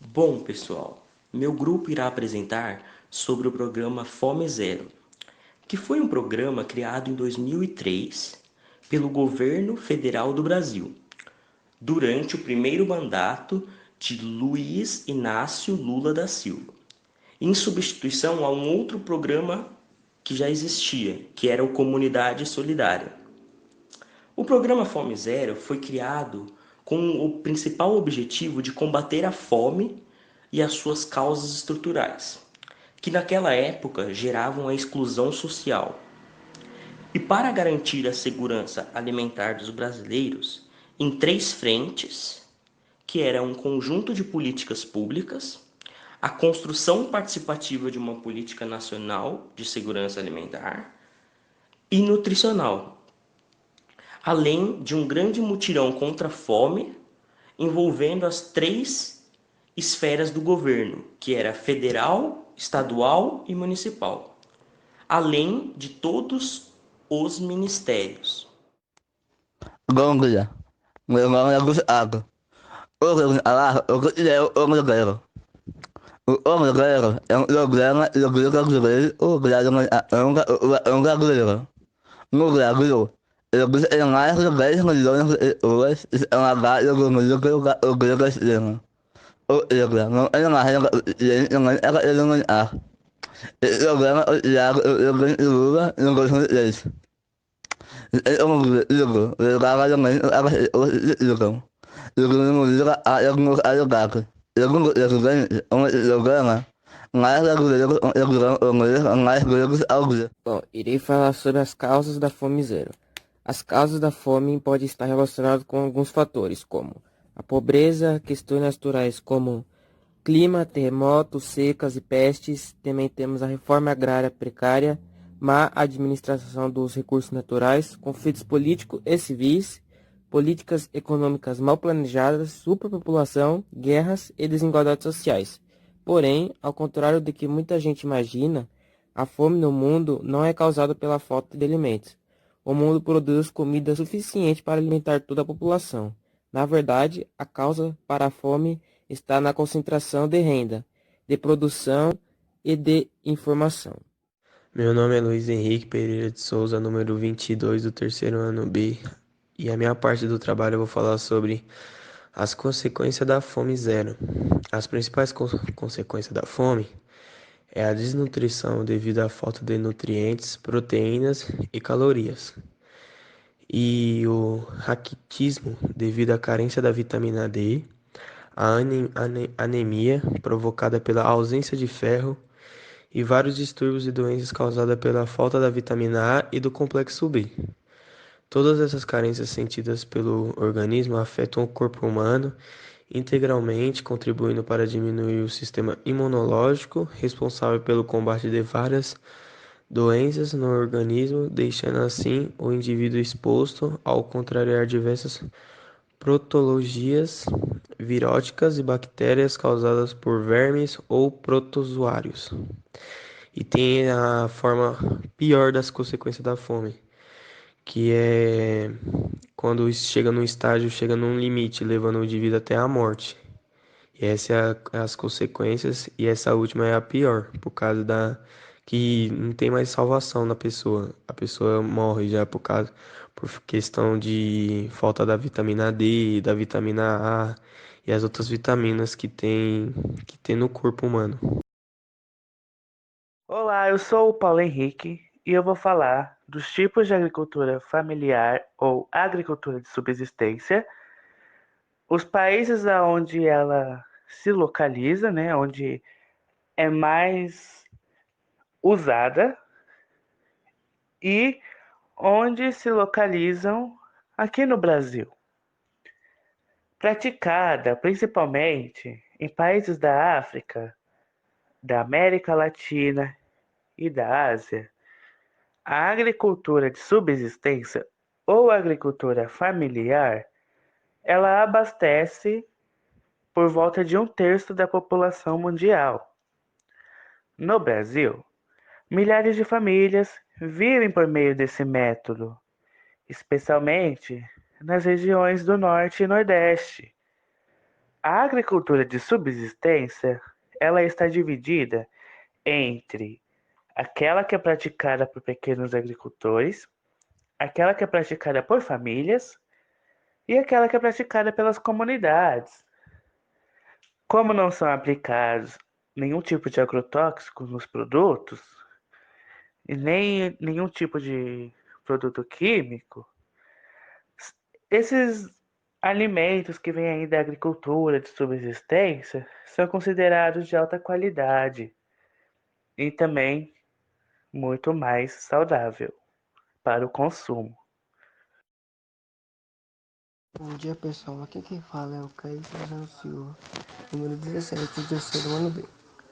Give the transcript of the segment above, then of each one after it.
Bom, pessoal, meu grupo irá apresentar sobre o programa Fome Zero, que foi um programa criado em 2003 pelo governo federal do Brasil, durante o primeiro mandato de Luiz Inácio Lula da Silva, em substituição a um outro programa que já existia, que era o Comunidade Solidária. O programa Fome Zero foi criado com o principal objetivo de combater a fome e as suas causas estruturais, que naquela época geravam a exclusão social. E para garantir a segurança alimentar dos brasileiros, em três frentes, que era um conjunto de políticas públicas, a construção participativa de uma política nacional de segurança alimentar e nutricional, além de um grande mutirão contra a fome, envolvendo as três esferas do governo, que era federal, estadual e municipal, além de todos os ministérios. Bom dia, meu nome é Gustavo. Hoje falar o que é o Omigueiro. O Omigueiro é um programa de agricultura brasileiro criado na brasileira. No Brasil, existem mais de 10 milhões de pessoas esmagadas no núcleo da agricultura. Ou seja, não é uma renda suficiente nem para eliminar. Esse programa foi criado pelo presidente Lula em 2010. É um objetivo verdadeiramente para as pessoas que precisam. Tecnologia agregada. Segundo o presidente, um programa mais brasileiros conseguirão comer mais gregos ao dia. Bom, irei falar sobre as causas da fome zero. As causas da fome podem estar relacionadas com alguns fatores, como a pobreza, questões naturais como clima, terremotos, secas e pestes. Também temos a reforma agrária precária, má administração dos recursos naturais, conflitos políticos e civis, políticas econômicas mal planejadas, superpopulação, guerras e desigualdades sociais. Porém, ao contrário do que muita gente imagina, a fome no mundo não é causada pela falta de alimentos. O mundo produz comida suficiente para alimentar toda a população. Na verdade, a causa para a fome está na concentração de renda, de produção e de informação. Meu nome é Luiz Henrique Pereira de Souza, número 22 do terceiro ano B, e a minha parte do trabalho eu vou falar sobre as consequências da fome zero. As principais consequências da fome é a desnutrição devido à falta de nutrientes, proteínas e calorias, e o raquitismo devido à carência da vitamina D, a anemia provocada pela ausência de ferro e vários distúrbios e doenças causadas pela falta da vitamina A e do complexo B. Todas essas carências sentidas pelo organismo afetam o corpo humano integralmente, contribuindo para diminuir o sistema imunológico, responsável pelo combate de várias doenças no organismo, deixando assim o indivíduo exposto ao contrariar diversas patologias viróticas e bactérias causadas por vermes ou protozoários. E tem a forma pior das consequências da fome, que é quando chega num estágio, chega num limite, levando o indivíduo até a morte. E essa é as consequências, e essa última é a pior, por causa da que não tem mais salvação na pessoa. A pessoa morre já por questão de falta da vitamina D, da vitamina A e as outras vitaminas que tem no corpo humano. Olá, eu sou o Paulo Henrique e eu vou falar dos tipos de agricultura familiar ou agricultura de subsistência, os países onde ela se localiza, né, onde é mais usada e onde se localizam aqui no Brasil. Praticada principalmente em países da África, da América Latina e da Ásia. A agricultura de subsistência ou agricultura familiar, ela abastece por volta de um terço da população mundial. No Brasil, milhares de famílias vivem por meio desse método, especialmente nas regiões do Norte e Nordeste. A agricultura de subsistência, ela está dividida entre aquela que é praticada por pequenos agricultores, aquela que é praticada por famílias e aquela que é praticada pelas comunidades. Como não são aplicados nenhum tipo de agrotóxico nos produtos e nem nenhum tipo de produto químico, esses alimentos que vêm aí da agricultura de subsistência são considerados de alta qualidade e também muito mais saudável para o consumo. Bom dia pessoal, aqui quem fala é o Kaique Silva, número 17 do terceiro ano B.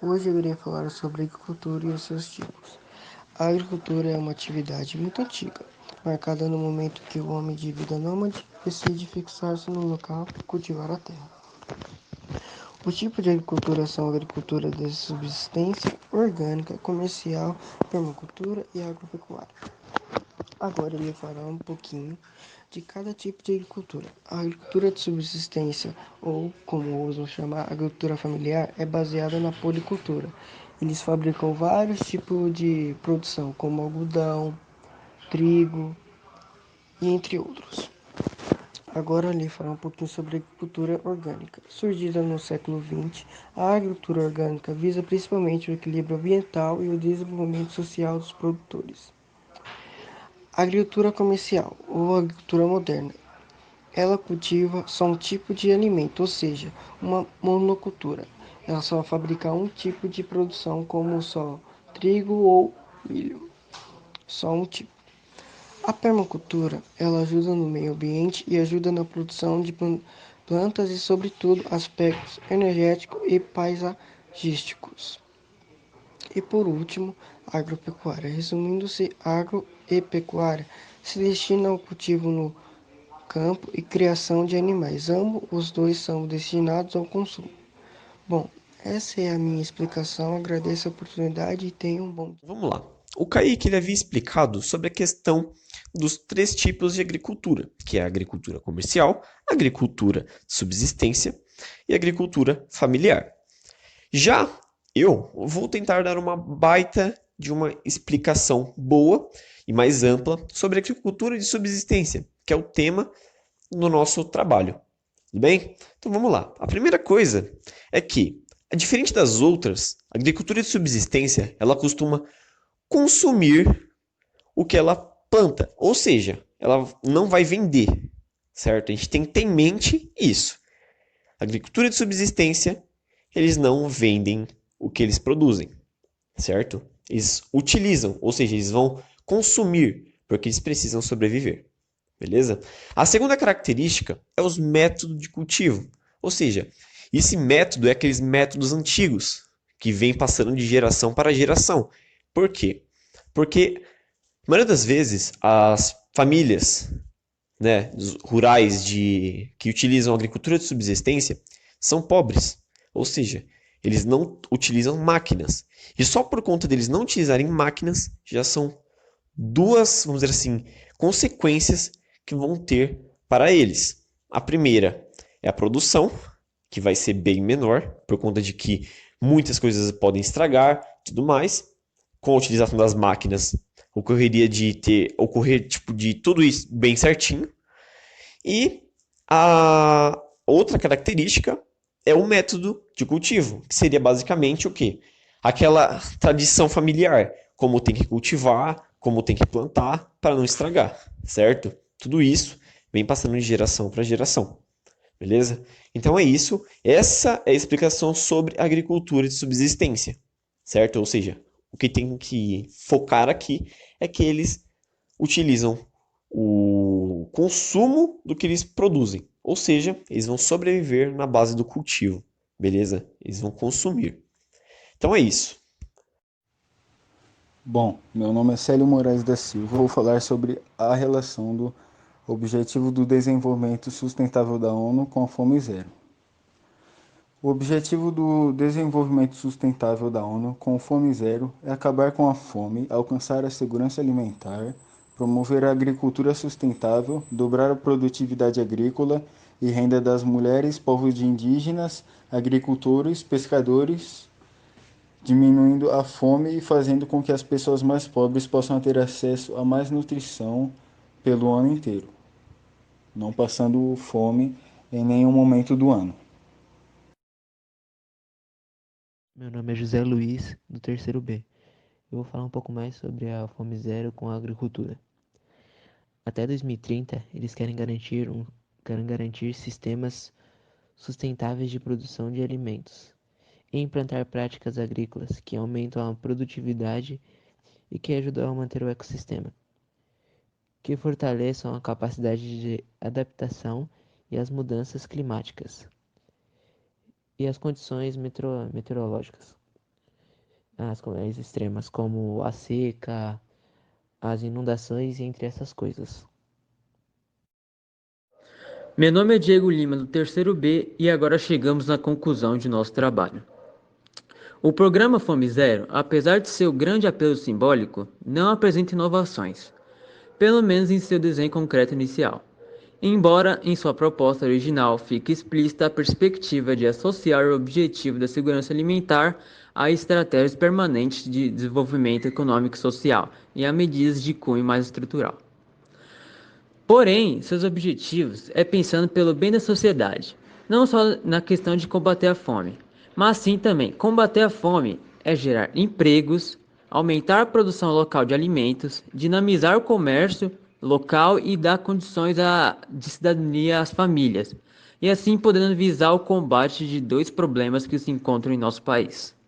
Hoje eu irei falar sobre a agricultura e os seus tipos. A agricultura é uma atividade muito antiga, marcada no momento que o homem de vida nômade decide fixar-se no local e cultivar a terra. Os tipos de agricultura são a agricultura de subsistência, orgânica, comercial, permacultura e agropecuária. Agora ele fará um pouquinho de cada tipo de agricultura. A agricultura de subsistência, ou como usam chamar, agricultura familiar, é baseada na policultura. Eles fabricam vários tipos de produção, como algodão, trigo e entre outros. Agora lhe falar um pouquinho sobre a agricultura orgânica. Surgida no século XX, a agricultura orgânica visa principalmente o equilíbrio ambiental e o desenvolvimento social dos produtores. Agricultura comercial ou agricultura moderna. Ela cultiva só um tipo de alimento, ou seja, uma monocultura. Ela só fabrica um tipo de produção, como só trigo ou milho. Só um tipo. A permacultura, ela ajuda no meio ambiente e ajuda na produção de plantas e, sobretudo, aspectos energéticos e paisagísticos. E por último, agropecuária. Resumindo-se, agro e pecuária se destina ao cultivo no campo e criação de animais. Ambos os dois são destinados ao consumo. Bom, essa é a minha explicação. Agradeço a oportunidade e tenha um bom dia. Vamos lá. O Kaique ele havia explicado sobre a questão dos três tipos de agricultura, que é a agricultura comercial, a agricultura de subsistência e a agricultura familiar. Já eu vou tentar dar uma baita de uma explicação boa e mais ampla sobre a agricultura de subsistência, que é o tema do nosso trabalho. Tudo bem? Então vamos lá. A primeira coisa é que, diferente das outras, a agricultura de subsistência ela costuma consumir o que ela planta, ou seja, ela não vai vender, certo? A gente tem que ter em mente isso. A agricultura de subsistência, eles não vendem o que eles produzem, certo? Eles utilizam, ou seja, eles vão consumir, porque eles precisam sobreviver, beleza? A segunda característica é os métodos de cultivo, ou seja, esse método é aqueles métodos antigos, que vem passando de geração para geração. Por quê? Porque, a maioria das vezes, as famílias, né, rurais que utilizam a agricultura de subsistência são pobres. Ou seja, eles não utilizam máquinas. E só por conta deles não utilizarem máquinas, já são duas, vamos dizer assim, consequências que vão ter para eles. A primeira é a produção, que vai ser bem menor, por conta de que muitas coisas podem estragar, tudo mais. Com a utilização das máquinas, ocorrer de tudo isso bem certinho. E a outra característica é o método de cultivo, que seria basicamente o quê? Aquela tradição familiar, como tem que cultivar, como tem que plantar para não estragar, certo? Tudo isso vem passando de geração para geração, beleza? Então é isso, essa é a explicação sobre a agricultura de subsistência, certo? Ou seja, o que tem que focar aqui é que eles utilizam o consumo do que eles produzem. Ou seja, eles vão sobreviver na base do cultivo, beleza? Eles vão consumir. Então é isso. Bom, meu nome é Célio Moraes da Silva. Vou falar sobre a relação do Objetivo do Desenvolvimento Sustentável da ONU com a Fome Zero. O objetivo do desenvolvimento sustentável da ONU com Fome Zero é acabar com a fome, alcançar a segurança alimentar, promover a agricultura sustentável, dobrar a produtividade agrícola e renda das mulheres, povos de indígenas, agricultores, pescadores, diminuindo a fome e fazendo com que as pessoas mais pobres possam ter acesso a mais nutrição pelo ano inteiro, não passando fome em nenhum momento do ano. Meu nome é José Luiz, do terceiro B. Eu vou falar um pouco mais sobre a fome zero com a agricultura. Até 2030, eles querem garantir sistemas sustentáveis de produção de alimentos e implantar práticas agrícolas que aumentam a produtividade e que ajudam a manter o ecossistema, que fortaleçam a capacidade de adaptação e as mudanças climáticas e as condições meteorológicas, as condições extremas, como a seca, as inundações, entre essas coisas. Meu nome é Diego Lima, do terceiro B, e agora chegamos na conclusão de nosso trabalho. O programa Fome Zero, apesar de seu grande apelo simbólico, não apresenta inovações, pelo menos em seu desenho concreto inicial. Embora em sua proposta original fique explícita a perspectiva de associar o objetivo da segurança alimentar a estratégias permanentes de desenvolvimento econômico e social e a medidas de cunho mais estrutural. Porém, seus objetivos é pensando pelo bem da sociedade, não só na questão de combater a fome, mas sim também combater a fome é gerar empregos, aumentar a produção local de alimentos, dinamizar o comércio local e dar condições de cidadania às famílias, e assim podendo visar o combate de dois problemas que se encontram em nosso país.